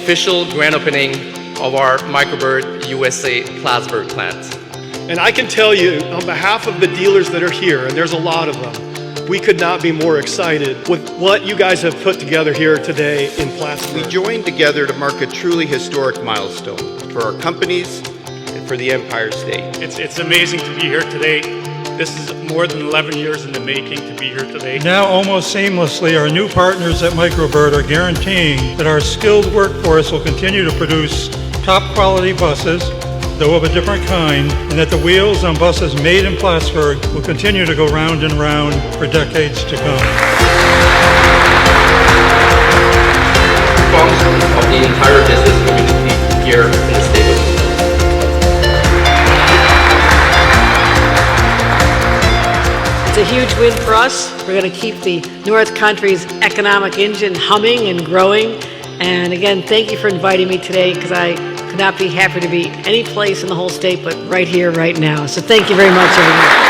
official grand opening of our Microbird U.S.A. Plattsburgh plant. And I can tell you, on behalf of the dealers that are here, and there's a lot of them, we could not be more excited with what you guys have put together here today in Plattsburgh. We joined together to mark a truly historic milestone for our companies and for the Empire State. It's amazing to be here today. This is more than 11 years in the making to be here today. Now, almost seamlessly, our new partners at Microbird are guaranteeing that our skilled workforce will continue to produce top quality buses, though of a different kind, and that the wheels on buses made in Plattsburgh will continue to go round and round for decades to come. Function of the entire business community here in the state of Minnesota. It's a huge win for us. We're going to keep the North Country's economic engine humming and growing. And again, thank you for inviting me today, because I could not be happier to be any place in the whole state but right here, right now. So thank you very much, everyone.